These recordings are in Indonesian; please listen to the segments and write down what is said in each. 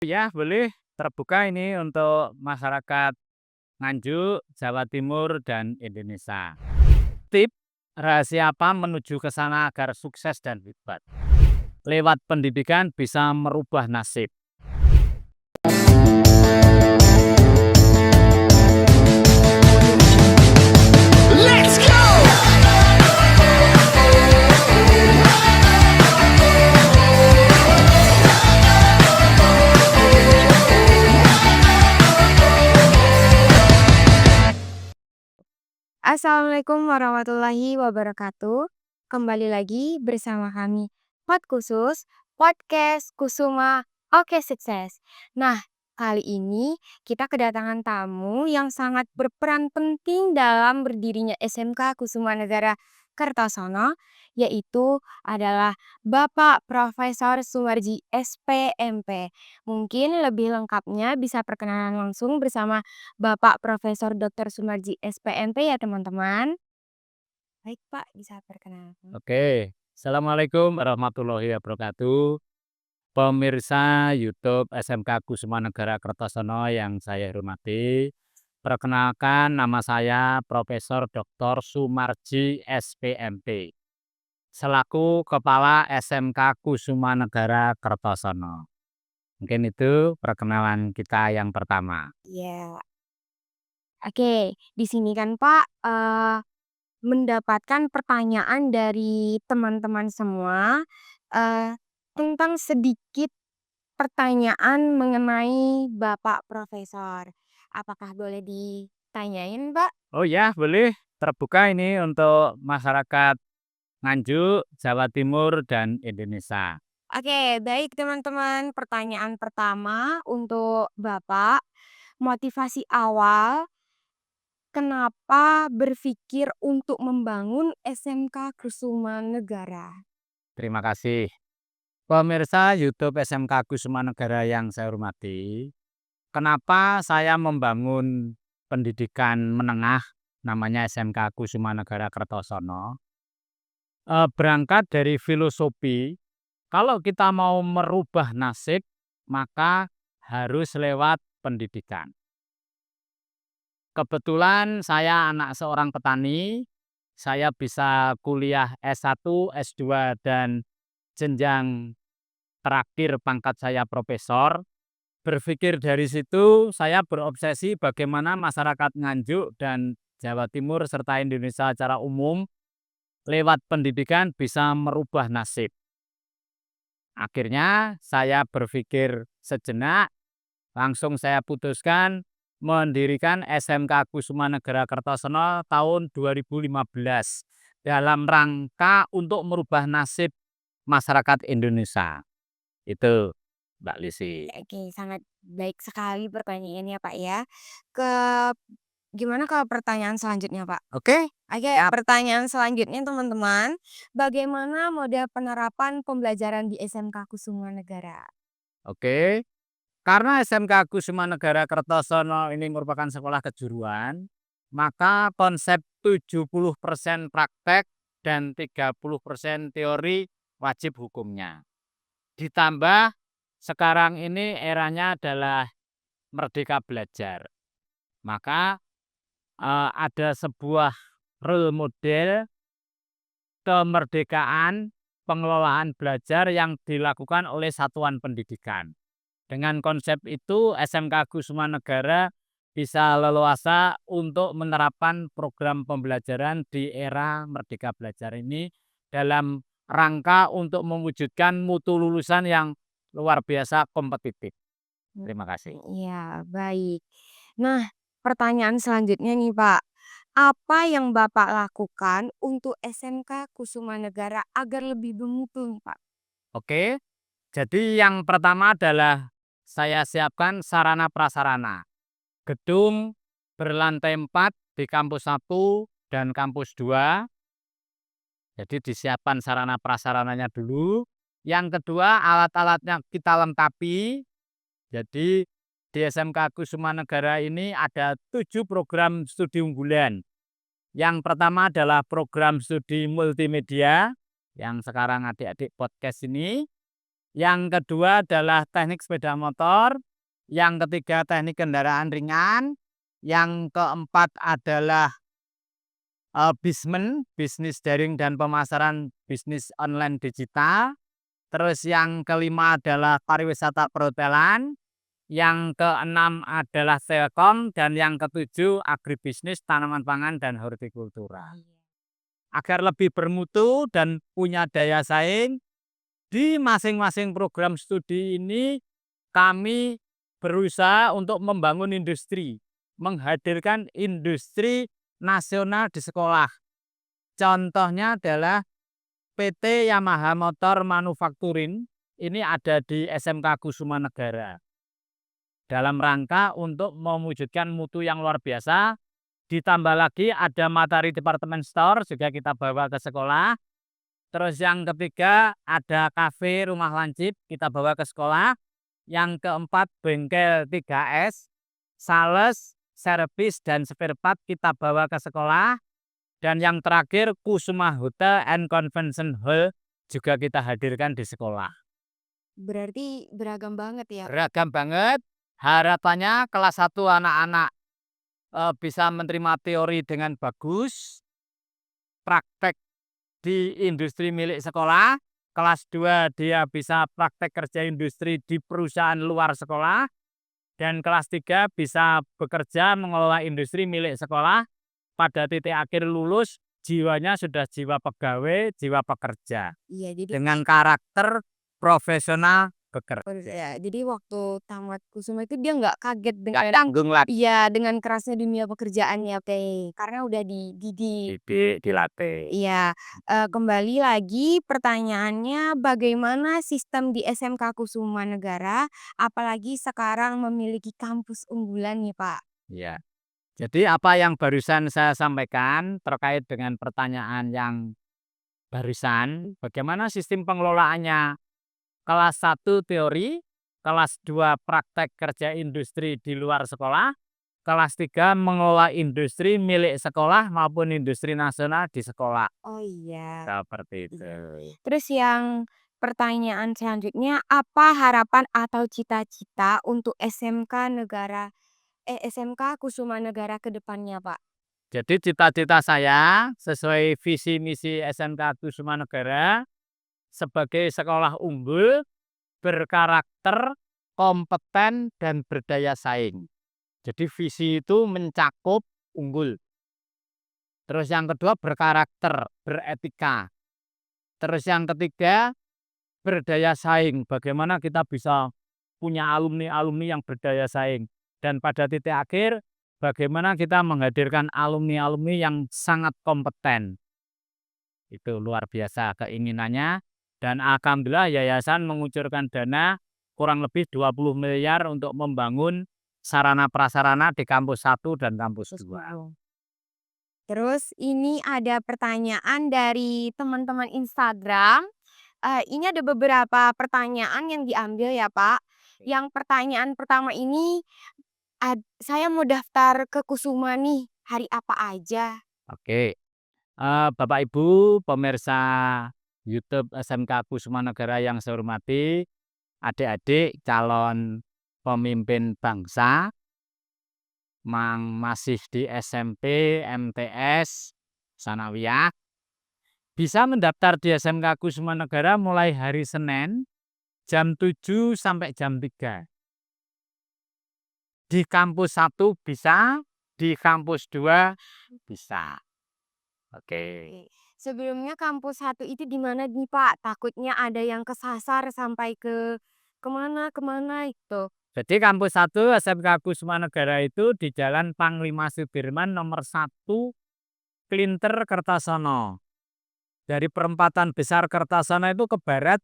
Ya, boleh terbuka ini untuk masyarakat Nganjuk, Jawa Timur, dan Indonesia. Tip rahasia apa menuju ke sana agar sukses dan hebat? Lewat pendidikan bisa merubah nasib. Let's go! Assalamualaikum warahmatullahi wabarakatuh. Kembali lagi bersama kami Pod Khusus Podcast Kusuma Oke Sukses. Nah, kali ini kita kedatangan tamu yang sangat berperan penting dalam berdirinya SMK Kusuma Negara Kertosono, yaitu adalah Bapak Profesor Sumarji SPMP. Mungkin lebih lengkapnya bisa perkenalan langsung bersama Bapak Profesor Dr. Sumarji SPMP ya teman-teman. Baik Pak, bisa perkenalkan. Oke, Assalamualaikum warahmatullahi wabarakatuh. Pemirsa YouTube SMK Kusuma Negara Kertosono yang saya hormati. Perkenalkan nama saya Profesor Dr. Sumarji SPMP. Selaku Kepala SMK Kusuma Negara Kertosono. Mungkin itu perkenalan kita yang pertama. Ya, oke. Di sini kan Pak mendapatkan pertanyaan dari teman-teman semua eh, tentang sedikit pertanyaan mengenai Bapak Profesor. Apakah boleh ditanyain, Pak? Oh ya, boleh terbuka ini untuk masyarakat Nganjuk, Jawa Timur, dan Indonesia. Oke, baik teman-teman. Pertanyaan pertama untuk Bapak, motivasi awal kenapa berpikir untuk membangun SMK Kusuma Negara? Terima kasih. Pemirsa YouTube SMK Kusuma Negara yang saya hormati, kenapa saya membangun pendidikan menengah namanya SMK Kusuma Negara Kertosono? Berangkat dari filosofi, kalau kita mau merubah nasib, maka harus lewat pendidikan. Kebetulan saya anak seorang petani, saya bisa kuliah S1, S2, dan jenjang terakhir pangkat saya profesor. Berpikir dari situ, saya berobsesi bagaimana masyarakat Nganjuk dan Jawa Timur serta Indonesia secara umum lewat pendidikan bisa merubah nasib. Akhirnya saya berpikir sejenak, langsung saya putuskan mendirikan SMK Kusuma Negara Kertosono tahun 2015 dalam rangka untuk merubah nasib masyarakat Indonesia. Itu, Mbak Lisi. Oke, sangat baik sekali pertanyaannya, Pak ya. Ke Gimana kalau pertanyaan selanjutnya, Pak? Oke, Oke, siap. pertanyaan selanjutnya teman-teman, bagaimana model penerapan pembelajaran di SMK Kusuma Negara? Oke. Karena SMK Kusuma Negara Kertosono ini merupakan sekolah kejuruan, maka konsep 70% praktek dan 30% teori wajib hukumnya. Ditambah sekarang ini eranya adalah merdeka belajar. Maka ada sebuah role model kemerdekaan pengelolaan belajar yang dilakukan oleh satuan pendidikan. Dengan konsep itu, SMK Kusuma Negara bisa leluasa untuk menerapkan program pembelajaran di era Merdeka Belajar ini dalam rangka untuk mewujudkan mutu lulusan yang luar biasa kompetitif. Terima kasih. Iya, baik. Nah, pertanyaan selanjutnya nih, Pak. Apa yang Bapak lakukan untuk SMK Kusuma Negara agar lebih bermutu nih, Pak? Oke, jadi yang pertama adalah saya siapkan sarana prasarana. Gedung berlantai 4 di kampus 1 dan kampus 2. Jadi disiapkan sarana prasarananya dulu. Yang kedua, alat-alatnya kita lengkapi. Jadi di SMK Kusuma Negara ini ada 7 program studi unggulan. Yang pertama adalah program studi multimedia yang sekarang adik-adik podcast ini. Yang kedua adalah teknik sepeda motor, yang ketiga teknik kendaraan ringan, yang keempat adalah bisnis daring dan pemasaran bisnis online digital. Terus yang kelima adalah pariwisata perhotelan, yang keenam adalah telkom, dan yang ketujuh agribisnis tanaman pangan dan hortikultura. Agar lebih bermutu dan punya daya saing, di masing-masing program studi ini kami berusaha untuk membangun industri, menghadirkan industri nasional di sekolah. Contohnya adalah PT Yamaha Motor Manufacturing, ini ada di SMK Kusuma Negara. Dalam rangka untuk mewujudkan mutu yang luar biasa, ditambah lagi ada Matahari Department Store juga kita bawa ke sekolah. Terus yang ketiga ada kafe rumah lancip kita bawa ke sekolah. Yang keempat bengkel 3S, sales, servis, dan spare part kita bawa ke sekolah. Dan yang terakhir Kusuma Hotel and Convention Hall juga kita hadirkan di sekolah. Berarti beragam banget ya. Beragam banget. Harapannya kelas 1 anak-anak bisa menerima teori dengan bagus, praktek di industri milik sekolah. Kelas 2 dia bisa praktek kerja industri di perusahaan luar sekolah. Dan kelas 3 bisa bekerja mengelola industri milik sekolah. Pada titik akhir lulus, jiwanya sudah jiwa pegawai, jiwa pekerja. Iya, jadi Dengan karakter profesional bekerja. ya, jadi waktu tamat Kusuma itu dia nggak kaget Nggak dengan tanggung lagi, dengan kerasnya dunia pekerjaannya, Pe. Karena udah dididik. dilatih. Iya, kembali lagi pertanyaannya bagaimana sistem di SMK Kusuma Negara, apalagi sekarang memiliki kampus unggulan nih, Pak? Ya. Jadi apa yang barusan saya sampaikan terkait dengan pertanyaan yang barusan, bagaimana sistem pengelolaannya? Kelas 1 teori, kelas 2 praktek kerja industri di luar sekolah, kelas 3 mengelola industri milik sekolah maupun industri nasional di sekolah. Oh iya. Seperti itu. Terus yang pertanyaan selanjutnya, apa harapan atau cita-cita untuk SMK Kusuma Negara ke depannya, Pak? Jadi cita-cita saya sesuai visi misi SMK Kusuma Negara sebagai sekolah unggul, berkarakter, kompeten, dan berdaya saing. Jadi visi itu mencakup unggul. Terus yang kedua berkarakter, beretika. Terus yang ketiga berdaya saing. Bagaimana kita bisa punya alumni-alumni yang berdaya saing. Dan pada titik akhir bagaimana kita menghadirkan alumni-alumni yang sangat kompeten. Itu luar biasa keinginannya. Dan alhamdulillah yayasan mengucurkan dana kurang lebih 20 miliar untuk membangun sarana prasarana di kampus 1 dan kampus 2. Terus ini ada pertanyaan dari teman-teman Instagram. Ini ada beberapa pertanyaan yang diambil ya, Pak. Yang pertanyaan pertama ini, saya mau daftar ke Kusuma nih, hari apa aja? Oke, Bapak Ibu pemirsa YouTube SMK Kusuma Negara yang saya hormati, adik-adik calon pemimpin bangsa, masih di SMP, MTS, Sanawiyah, bisa mendaftar di SMK Kusuma Negara mulai hari Senin jam 7 sampai jam 3. Di kampus 1 bisa, di kampus 2 bisa. Oke. Sebelumnya kampus 1 itu di mana nih, Pak? Takutnya ada yang kesasar sampai ke kemana itu. Jadi kampus 1 SMK Kusuma Negara itu di Jalan Panglima Sudirman nomor 1 Klinter Kertasono. Dari perempatan besar Kertasono itu ke barat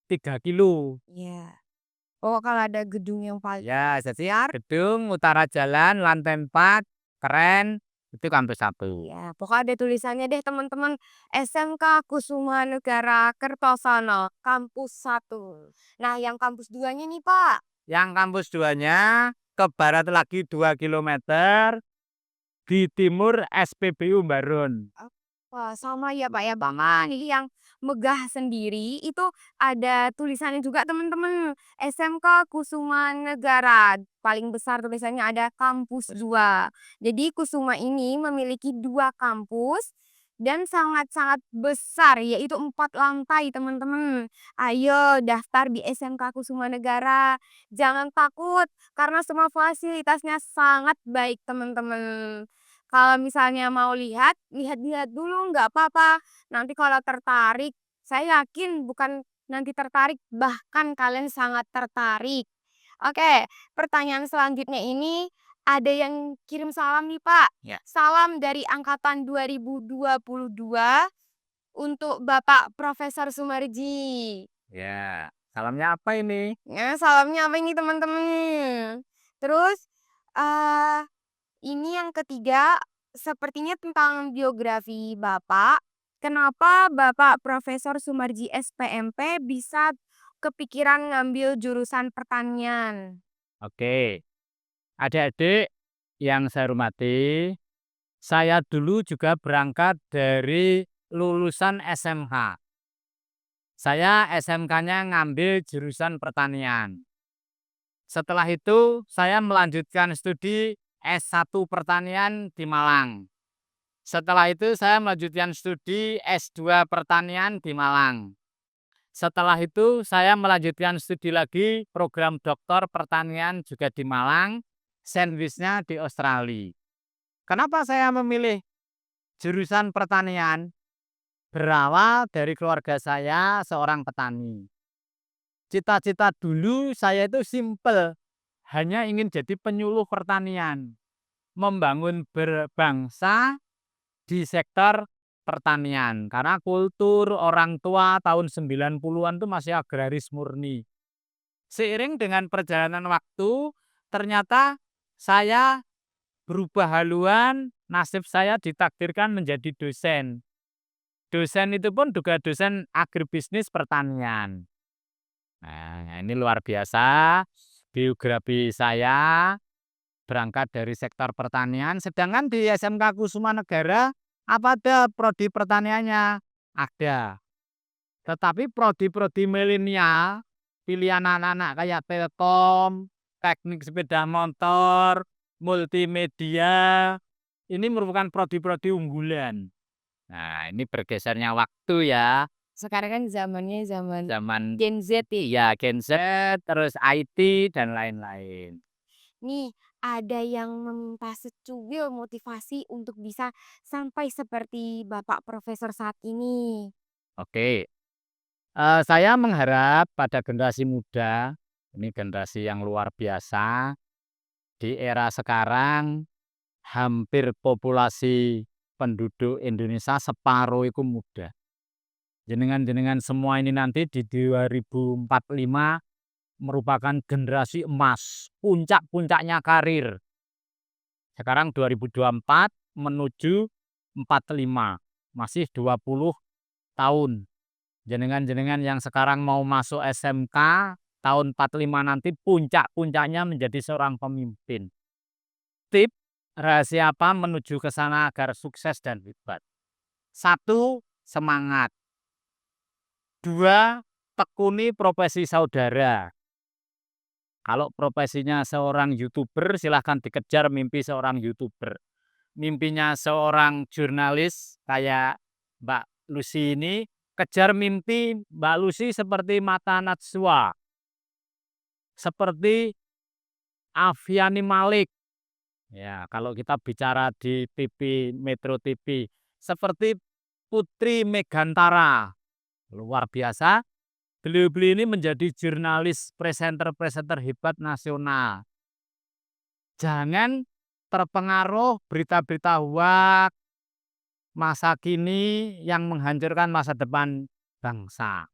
3 kilo. Iya. Oh, kalau ada gedung yang paling Ya, jadi gedung utara jalan lantai 4 keren, itu kampus 1. ya, pokoknya ada tulisannya deh teman-teman, SMK Kusuma Negara Kertosono, kampus 1. Nah, yang kampus 2-nya nih, Pak. Yang kampus 2-nya ke barat lagi 2 kilometer di timur SPBU Barun. Wah, sama ya, Pak ya. Sama. Ini yang megah sendiri, itu ada tulisannya juga teman-teman, SMK Kusuma Negara. Paling besar tulisannya ada kampus 2. Jadi Kusuma ini memiliki 2 kampus dan sangat-sangat besar, yaitu 4 lantai teman-teman. Ayo daftar di SMK Kusuma Negara. Jangan takut karena semua fasilitasnya sangat baik teman-teman. Kalau misalnya mau lihat, lihat-lihat dulu nggak apa-apa. Nanti kalau tertarik, saya yakin bukan nanti tertarik, bahkan kalian sangat tertarik. Oke, pertanyaan selanjutnya ini ada yang kirim salam nih Pak. Ya. Salam dari angkatan 2022 untuk Bapak Profesor Sumarji. Ya, salamnya apa ini? Ya, salamnya apa ini teman-teman? Terus, ini yang ketiga, sepertinya tentang biografi Bapak. Kenapa Bapak Profesor Sumarji SPMP bisa kepikiran ngambil jurusan pertanian? Oke, adik-adik yang saya hormati, saya dulu juga berangkat dari lulusan SMK. Saya SMK-nya ngambil jurusan pertanian. Setelah itu saya melanjutkan studi S1 pertanian di Malang. Setelah itu saya melanjutkan studi S2 pertanian di Malang. Setelah itu saya melanjutkan studi lagi program doktor pertanian juga di Malang, sandwichnya di Australia. Kenapa saya memilih jurusan pertanian? Berawal dari keluarga saya seorang petani. Cita-cita dulu saya itu simpel, hanya ingin jadi penyuluh pertanian, membangun berbangsa di sektor pertanian. Karena kultur orang tua tahun 90-an itu masih agraris murni. Seiring dengan perjalanan waktu, ternyata saya berubah haluan, nasib saya ditakdirkan menjadi dosen. Dosen itu pun juga dosen agribisnis pertanian. Nah, ini luar biasa. Biografi saya berangkat dari sektor pertanian, sedangkan di SMK Kusuma Negara apa ada prodi pertaniannya? Ada. Tetapi prodi-prodi milenial, pilihan anak-anak kayak Telkom, teknik sepeda motor, multimedia, ini merupakan prodi-prodi unggulan. Nah, ini bergesernya waktu ya. Sekarang kan zamannya zaman Zaman Gen Z ya. ya Gen Z, terus IT dan lain-lain. Nih, ada yang meminta secuil motivasi untuk bisa sampai seperti Bapak Profesor saat ini. Oke, saya mengharap pada generasi muda, ini generasi yang luar biasa, di era sekarang hampir populasi penduduk Indonesia separuh itu muda. Jenengan-jenengan semua ini nanti di 2045 merupakan generasi emas, puncak-puncaknya karir. Sekarang 2024 menuju 45, masih 20 tahun. Jenengan-jenengan yang sekarang mau masuk SMK, tahun 45 nanti puncak-puncaknya menjadi seorang pemimpin. Tip rahasia apa menuju ke sana agar sukses dan hebat? 1, semangat. 2, tekuni profesi saudara. Kalau profesinya seorang YouTuber, silahkan dikejar mimpi seorang YouTuber. Mimpinya seorang jurnalis kayak Mbak Lucy ini, kejar mimpi Mbak Lucy seperti Mata Najwa, seperti Afiani Malik. Ya, kalau kita bicara di TV, Metro TV, seperti Putri Megantara. Luar biasa. Beliau-beliau ini menjadi jurnalis, presenter-presenter hebat nasional. Jangan terpengaruh berita-berita hoak masa kini yang menghancurkan masa depan bangsa.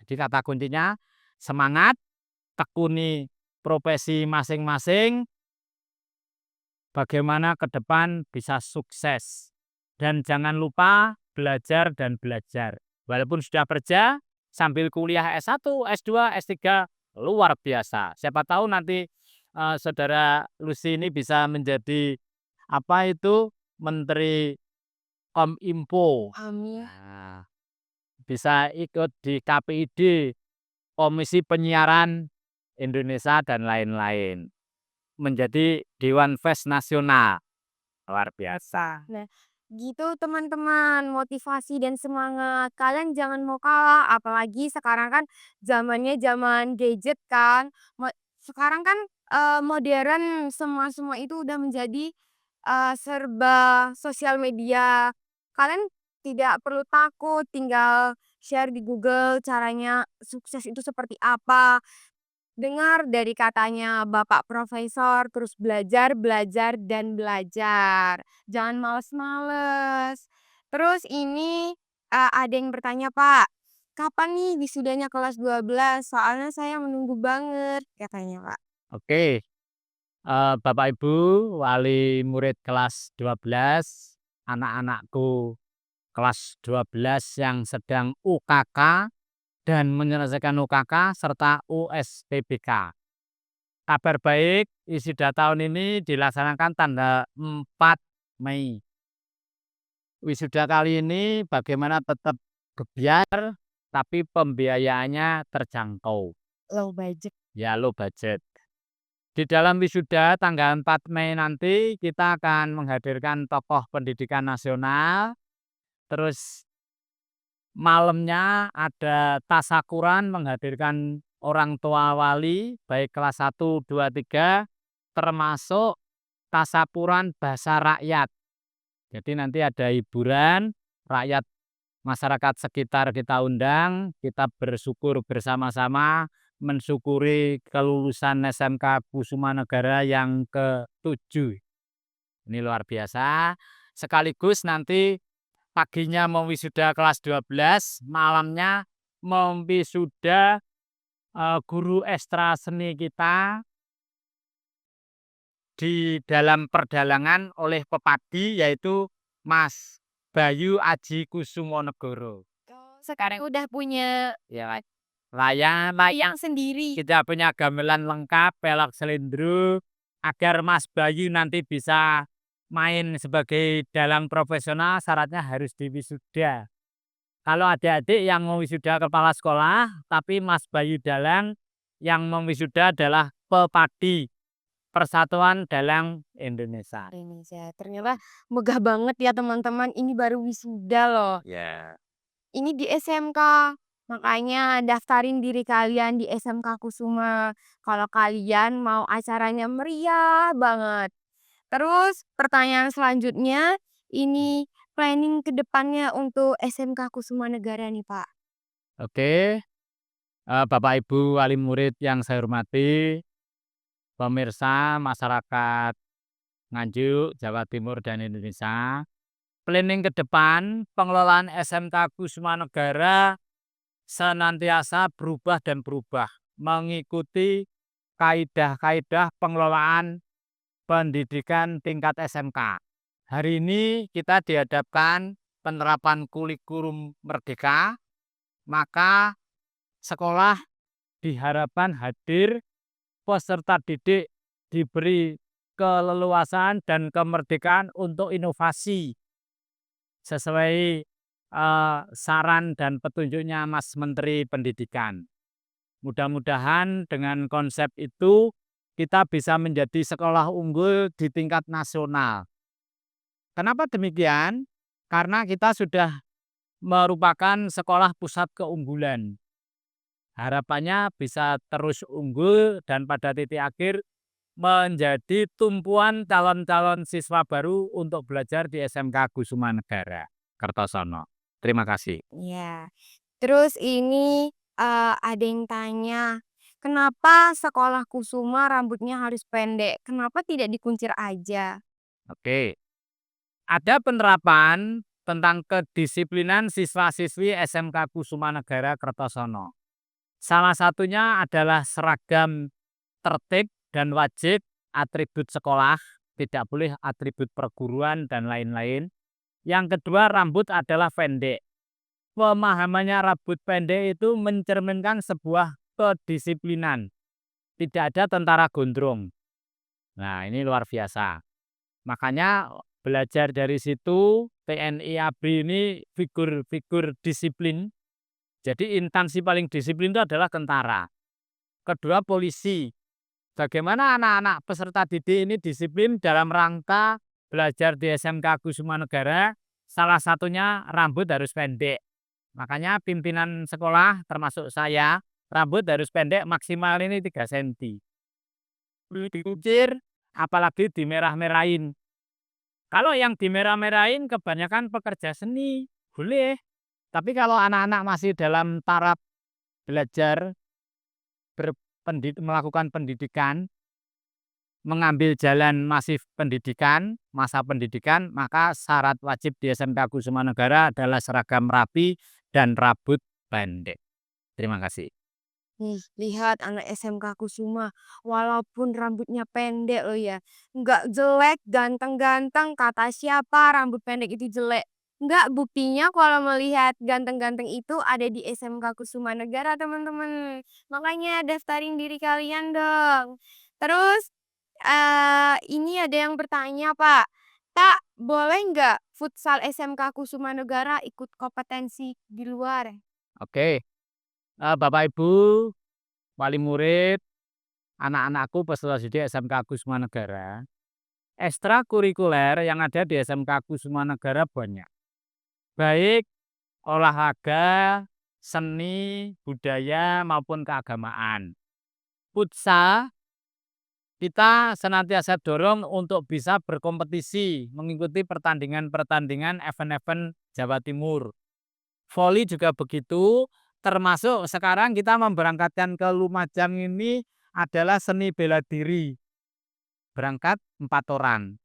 Jadi kata kuncinya semangat, tekuni profesi masing-masing, bagaimana ke depan bisa sukses. Dan jangan lupa belajar dan belajar. Walaupun sudah kerja, sambil kuliah S1, S2, S3, luar biasa. Siapa tahu nanti saudara Lucy ini bisa menjadi Menteri Kominfo. Amin. Nah, bisa ikut di KPID, Komisi Penyiaran Indonesia dan lain-lain. Menjadi Dewan Pers Nasional. Luar biasa. Nah, gitu teman-teman, motivasi dan semangat. Kalian jangan mau kalah, apalagi sekarang kan zamannya zaman gadget kan. Sekarang kan modern, semua itu udah menjadi serba sosial media. Kalian tidak perlu takut, tinggal share di Google caranya sukses itu seperti apa. Dengar dari katanya Bapak Profesor, terus belajar, belajar, dan belajar. Jangan males-males. Terus ini ada yang bertanya, "Pak, kapan nih wisudanya kelas 12? Soalnya saya menunggu banget," katanya, Pak. Oke, Bapak Ibu, wali murid kelas 12, anak-anakku kelas 12 yang sedang UKK dan menyelesaikan UKK serta USTBK. Kabar baik, wisuda tahun ini dilaksanakan tanggal 4 Mei. Wisuda kali ini bagaimana tetap gebyar, tapi pembiayaannya terjangkau. Low budget. Ya, low budget. Di dalam wisuda tanggal 4 Mei nanti kita akan menghadirkan tokoh pendidikan nasional, terus malamnya ada tasyakuran menghadirkan orang tua wali baik kelas 1, 2, 3 termasuk tasyakuran bahasa rakyat. Jadi nanti ada hiburan, rakyat masyarakat sekitar kita undang, kita bersyukur bersama-sama mensyukuri kelulusan SMK Kusuma Negara yang ke-7. Ini luar biasa. Sekaligus nanti paginya mewisuda kelas 12, malamnya mewisuda guru ekstra seni kita di dalam perdalangan oleh pepadi yaitu Mas Bayu Aji Kusumonegoro. Sekarang udah punya Ya, layang yang sendiri. kita punya gamelan lengkap, pelak selindro, agar Mas Bayu nanti bisa main sebagai dalang profesional syaratnya harus diwisuda. Kalau adik-adik yang mau wisuda kepala sekolah, tapi Mas Bayu dalang yang mewisuda adalah pepadi Persatuan Dalang Indonesia. Indonesia. Ternyata megah banget ya teman-teman, ini baru wisuda loh. Ya. Ini di SMK. Makanya daftarin diri kalian di SMK Kusuma. Kalau kalian mau acaranya meriah banget. Terus pertanyaan selanjutnya, ini planning ke depannya untuk SMK Kusuma Negara nih, Pak. Oke, Bapak Ibu wali murid yang saya hormati, pemirsa masyarakat Nganjuk, Jawa Timur dan Indonesia. Planning ke depan pengelolaan SMK Kusuma Negara senantiasa berubah dan berubah mengikuti kaidah-kaidah pengelolaan pendidikan tingkat SMK. Hari ini kita dihadapkan penerapan kurikulum merdeka, maka sekolah diharapkan hadir, peserta didik diberi keleluasan dan kemerdekaan untuk inovasi sesuai saran dan petunjuknya Mas Menteri Pendidikan. Mudah-mudahan dengan konsep itu kita bisa menjadi sekolah unggul di tingkat nasional. Kenapa demikian? Karena kita sudah merupakan sekolah pusat keunggulan. Harapannya bisa terus unggul dan pada titik akhir menjadi tumpuan calon-calon siswa baru untuk belajar di SMK Kusuma Negara, Kertosono. Terima kasih. Ya. Terus ini ada yang tanya, kenapa sekolah Kusuma rambutnya harus pendek? Kenapa tidak dikuncir aja? Oke, ada penerapan tentang kedisiplinan siswa-siswi SMK Kusuma Negara Kertosono. Salah satunya adalah seragam tertib dan wajib, atribut sekolah, tidak boleh atribut perguruan dan lain-lain. Yang kedua, rambut adalah pendek. Pemahamannya rambut pendek itu mencerminkan sebuah kedisiplinan. Tidak ada tentara gondrong. Nah, ini luar biasa. Makanya belajar dari situ, TNI ABRI ini figur-figur disiplin Jadi instansi paling disiplin itu adalah tentara. Kedua polisi. Bagaimana anak-anak peserta didik ini disiplin dalam rangka belajar di SMK Kusuma Negara, salah satunya rambut harus pendek. Makanya pimpinan sekolah termasuk saya, rambut harus pendek maksimal ini 3 cm. Dikucir, apalagi dimerah-merahin. Kalau yang dimerah-merahin kebanyakan pekerja seni, boleh. Tapi kalau anak-anak masih dalam taraf belajar, melakukan pendidikan, mengambil jalan masif pendidikan, masa pendidikan, maka syarat wajib di SMK Kusuma Negara adalah seragam rapi dan rambut pendek. Terima kasih. Nih, lihat anak SMK Kusuma, walaupun rambutnya pendek loh ya, nggak jelek, ganteng-ganteng, kata siapa rambut pendek itu jelek. Nggak, buktinya kalau melihat ganteng-ganteng itu ada di SMK Kusuma Negara, teman-teman. Makanya daftarin diri kalian dong. Terus, ini ada yang bertanya, Pak. Tak, boleh nggak futsal SMK Kusuma Negara ikut kompetensi di luar? Oke, Bapak Ibu, wali murid, anak-anakku peserta didik SMK Kusuma Negara, ekstrakurikuler yang ada di SMK Kusuma Negara banyak. Baik olahraga, seni, budaya, maupun keagamaan. Futsal kita senantiasa dorong untuk bisa berkompetisi, mengikuti pertandingan-pertandingan event-event Jawa Timur. Voli juga begitu, termasuk sekarang kita memberangkatkan ke Lumajang ini adalah seni bela diri. Berangkat 4 orang.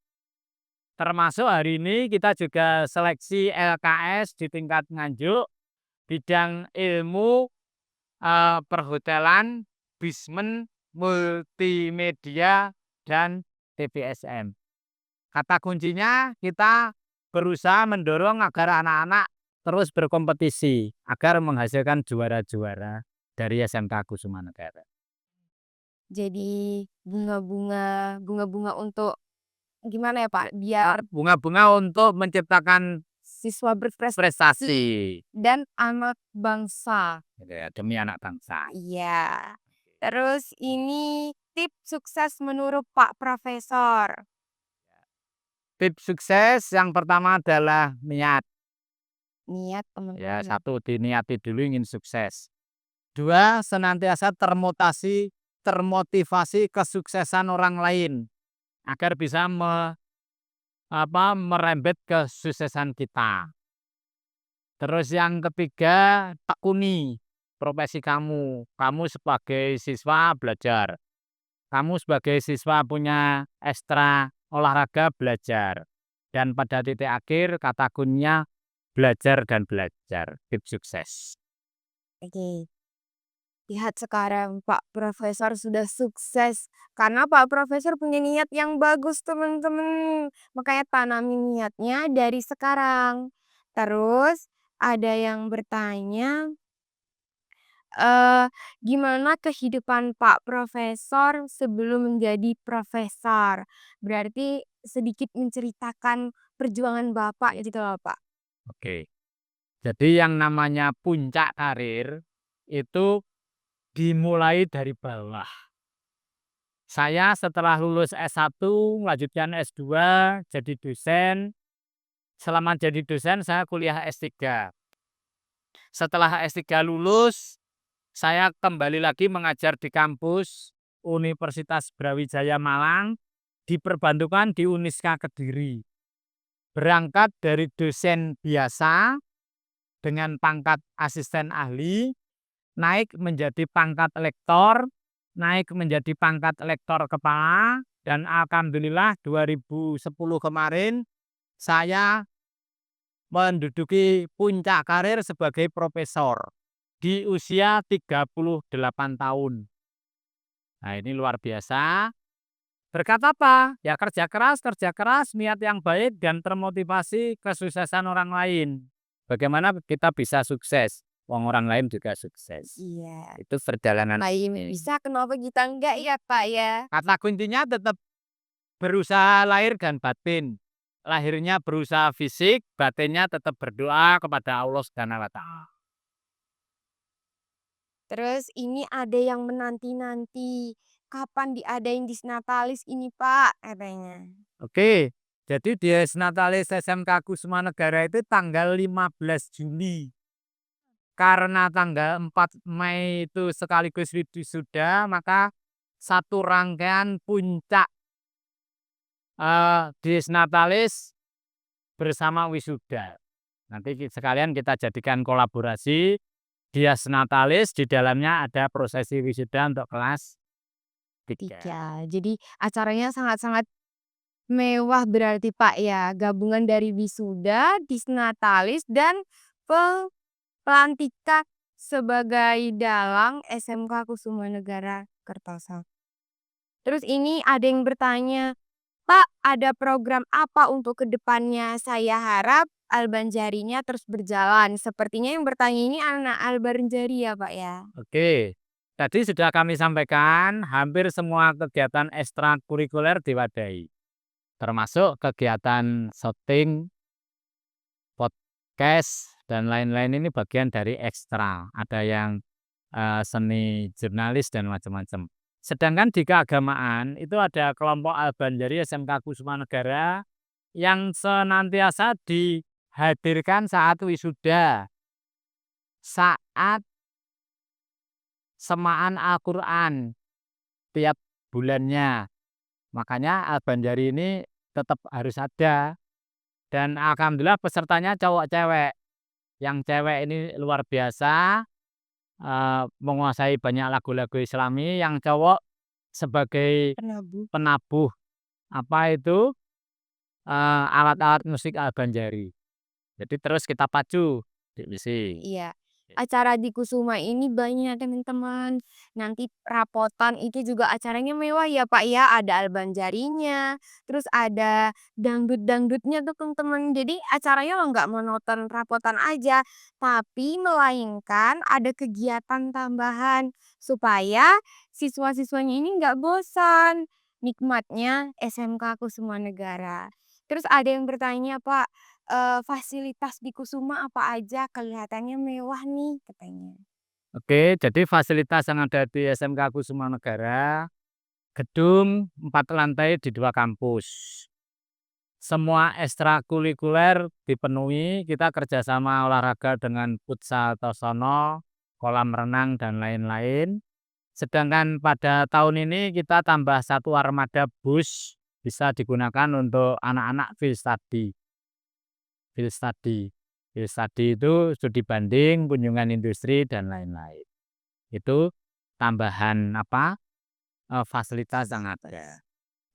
Termasuk hari ini kita juga seleksi LKS di tingkat Nganjuk, bidang ilmu perhotelan, bismen, multimedia, dan TPSM. Kata kuncinya kita berusaha mendorong agar anak-anak terus berkompetisi agar menghasilkan juara-juara dari SMK Kusuma Negara. Jadi bunga-bunga untuk gimana ya Pak, biar Bunga-bunga untuk menciptakan siswa berprestasi prestasi dan anak bangsa. ya, demi anak bangsa. Iya. Terus ini tips sukses menurut Pak Profesor. Tips sukses yang pertama adalah niat. Niat Ya, teman-teman. 1 diniati dulu ingin sukses. 2 senantiasa termotivasi kesuksesan orang lain agar bisa merembet kesuksesan kita. Terus yang ketiga, tekuni profesi kamu. Kamu sebagai siswa belajar. Kamu sebagai siswa punya ekstra olahraga belajar. Dan pada titik akhir kata kuncinya belajar dan belajar. Tips sukses. Oke. Lihat sekarang Pak Profesor sudah sukses karena Pak Profesor punya niat yang bagus teman-teman. Makanya tanami niatnya dari sekarang. Terus ada yang bertanya, gimana kehidupan Pak Profesor sebelum menjadi profesor? Berarti sedikit menceritakan perjuangan Bapak gitu loh Pak. Oke. Jadi yang namanya puncak karir itu dimulai dari bawah. Saya setelah lulus S1, melanjutkan S2, jadi dosen. Selama jadi dosen, saya kuliah S3. Setelah S3 lulus, saya kembali lagi mengajar di kampus Universitas Brawijaya Malang, diperbantukan di Uniska Kediri. Berangkat dari dosen biasa dengan pangkat asisten ahli, naik menjadi pangkat lektor, naik menjadi pangkat lektor kepala, dan alhamdulillah 2010 kemarin saya menduduki puncak karir sebagai profesor di usia 38 tahun. Nah, ini luar biasa. Berkat apa? Ya kerja keras, niat yang baik, dan termotivasi kesuksesan orang lain. Bagaimana kita bisa sukses? Orang lain juga sukses. Iya. Itu perjalanan. Lain bisa, kenapa kita enggak ya Pak ya? Kata kuncinya tetap berusaha lahir dan batin. Lahirnya berusaha fisik, batinnya tetap berdoa kepada Allah Subhanahu wa Ta'ala. Terus ini ada yang menanti-nanti, "Kapan diadain Disnatalis ini, Pak?" katanya. Oke, jadi Disnatalis SMK Kusuma Negara itu tanggal 15 Juli. Karena tanggal 4 Mei itu sekaligus wisuda, maka satu rangkaian puncak Disnatalis bersama wisuda. Nanti sekalian kita jadikan kolaborasi Dias Natalis, di dalamnya ada prosesi wisuda untuk kelas 3. 3. Jadi acaranya sangat-sangat mewah berarti, Pak, ya? Gabungan dari wisuda, Disnatalis, dan pelantikan sebagai dalang SMK Kusuma Negara Kertosono. Terus ini ada yang bertanya, "Pak, ada program apa untuk kedepannya? Saya harap Albanjarinya terus berjalan." Sepertinya yang bertanya ini anak Albanjari ya, Pak, ya? Oke, tadi sudah kami sampaikan hampir semua kegiatan ekstrakurikuler diwadahi, termasuk kegiatan syuting, podcast, dan lain-lain ini bagian dari ekstra. Ada yang seni jurnalis dan macam-macam. Sedangkan di keagamaan itu ada kelompok Albanjari SMK Kusuma Negara yang senantiasa dihadirkan saat wisuda, saat semaan Al-Quran tiap bulannya. Makanya Albanjari ini tetap harus ada. Dan alhamdulillah pesertanya cowok-cewek. Yang cewek ini luar biasa, menguasai banyak lagu-lagu Islami. Yang cowok sebagai Penabuh. penabuh apa itu alat-alat musik Albanjari. Jadi terus kita pacu di misi. Iya. Acara di Kusuma ini banyak teman-teman. Nanti rapotan itu juga acaranya mewah ya, Pak, ya. Ada Albanjarinya, terus ada dangdut-dangdutnya tuh teman-teman. Jadi acaranya nggak monoton rapotan aja, tapi melainkan ada kegiatan tambahan supaya siswa-siswanya ini nggak bosan. Nikmatnya SMK Kusuma Negara. Terus ada yang bertanya, "Pak, fasilitas di Kusuma apa aja? Kelihatannya mewah nih," katanya. Oke, jadi fasilitas yang ada di SMK Kusuma Negara, gedung 4 lantai di 2 kampus. Semua ekstrakurikuler dipenuhi, kita kerjasama olahraga dengan futsal Tosono, kolam renang, dan lain-lain. Sedangkan pada tahun ini kita tambah 1 armada bus bisa digunakan untuk anak-anak field study. Field study. Field study itu studi banding, kunjungan industri, dan lain-lain. Itu tambahan fasilitas yang ada.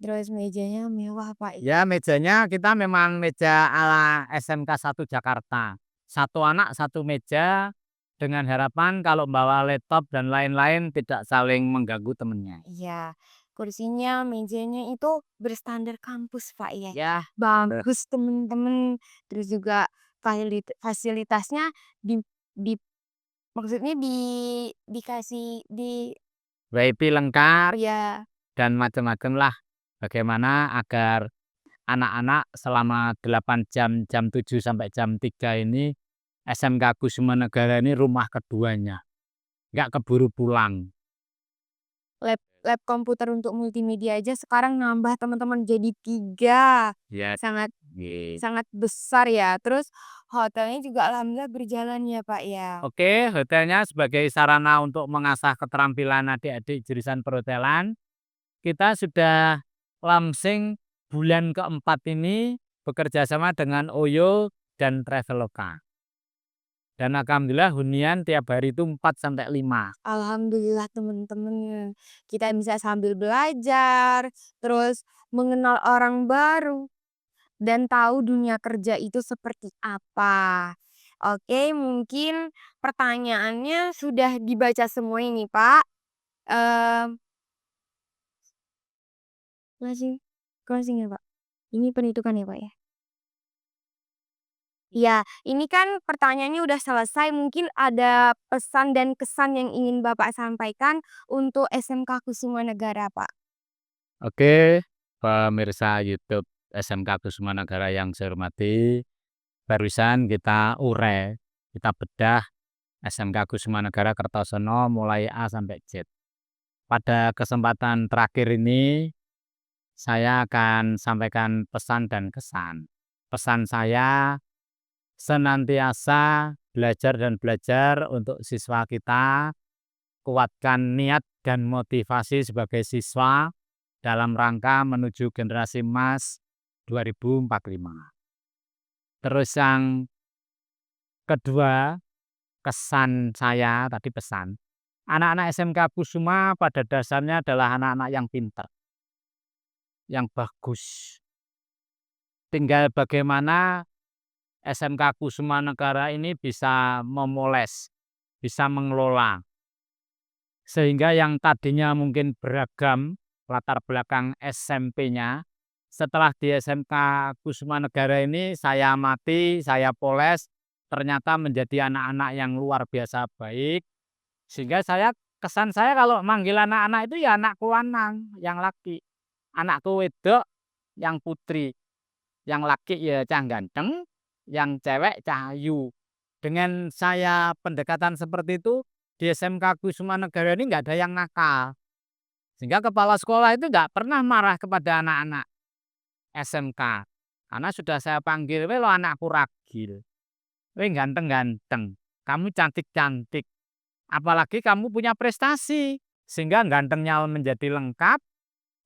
Terus mejanya mewah, Pak. Ya, mejanya kita memang meja ala SMK 1 Jakarta. Satu anak satu meja dengan harapan kalau bawa laptop dan lain-lain tidak saling mengganggu temennya. Iya, kursinya, mejanya itu berstandar kampus, Pak, ya. Ya, Bagus temen-temen. Terus juga fasilitasnya di maksudnya dikasih di WiFi lengkap ya. dan macam-macam lah. Bagaimana agar anak-anak selama 8 jam, jam 7 sampai jam 3 ini SMK Kusuma Negara ini rumah keduanya. Nggak keburu pulang. Lab komputer untuk multimedia aja sekarang nambah teman-teman jadi 3. Ya, Sangat gitu. sangat besar ya. Terus hotelnya juga alhamdulillah berjalan ya, Pak, ya. Oke, hotelnya sebagai sarana untuk mengasah keterampilan adik-adik jurusan perhotelan, kita sudah launching bulan keempat ini bekerja sama dengan Oyo dan Traveloka. Dan alhamdulillah hunian tiap hari itu 4 sampai 5. Alhamdulillah teman-teman. Kita bisa sambil belajar, terus mengenal orang baru dan tahu dunia kerja itu seperti apa. Oke, mungkin pertanyaannya sudah dibaca semua ini, Pak. Mmm, closing ya, Pak? Ini penitukan ya, Pak, ya? Iya, ini kan pertanyaannya udah selesai, mungkin ada pesan dan kesan yang ingin Bapak sampaikan untuk SMK Kusuma Negara, Pak? Oke, pemirsa YouTube SMK Kusuma Negara yang saya hormati, barusan kita urai, kita bedah SMK Kusuma Negara Kertosono mulai A sampai Z. Pada kesempatan terakhir ini saya akan sampaikan pesan dan kesan. Pesan saya senantiasa belajar dan belajar untuk siswa kita, kuatkan niat dan motivasi sebagai siswa dalam rangka menuju generasi emas 2045. Terus yang kedua, kesan saya tadi pesan. Anak-anak SMK Kusuma pada dasarnya adalah anak-anak yang pintar, yang bagus. Tinggal bagaimana SMK Kusuma Negara ini bisa memoles, bisa mengelola. Sehingga yang tadinya mungkin beragam latar belakang SMP-nya, setelah di SMK Kusuma Negara ini saya amati, saya poles, ternyata menjadi anak-anak yang luar biasa baik. Sehingga kesan saya kalau manggil anak-anak itu ya anakku lanang, yang laki. Anakku wedok, yang putri. Yang laki ya cah ganteng, yang cewek cah ayu. Dengan saya pendekatan seperti itu, di SMK Kusuma Negara ini nggak ada yang nakal. Sehingga kepala sekolah itu nggak pernah marah kepada anak-anak SMK. Karena sudah saya panggil, "Weh lo anakku ragil, weh ganteng-ganteng, kamu cantik-cantik. Apalagi kamu punya prestasi." Sehingga gantengnya menjadi lengkap,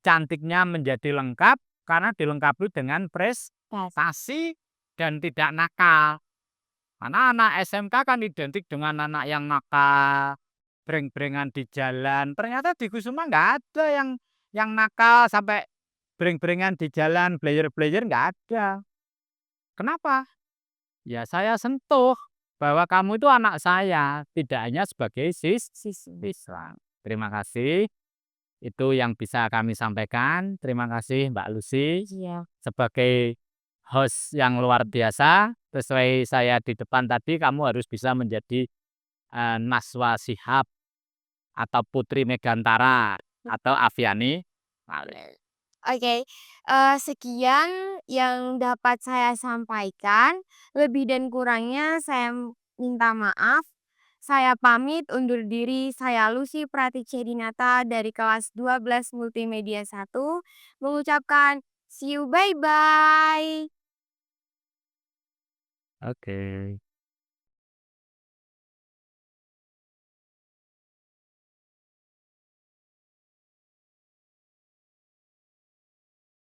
cantiknya menjadi lengkap, karena dilengkapi dengan prestasi dan tidak nakal. Karena anak SMK kan identik dengan anak yang nakal, breng-brengan di jalan. Ternyata di Kusuma nggak ada yang nakal sampai breng-brengan di jalan, blayer-blayer nggak ada. Kenapa? Ya saya sentuh bahwa kamu itu anak saya, tidak hanya sebagai siswa. Terima kasih. Itu yang bisa kami sampaikan. Terima kasih Mbak Lucy. Iya. Sebagai host yang luar biasa, sesuai saya di depan tadi, kamu harus bisa menjadi Naswa Shihab atau Putri Megantara atau Aviani Malik. Oke, sekian yang dapat saya sampaikan. Lebih dan kurangnya saya minta maaf. Saya pamit undur diri. Saya Lucy Praticedinata dari kelas 12 Multimedia 1 mengucapkan see you, bye-bye. Oke.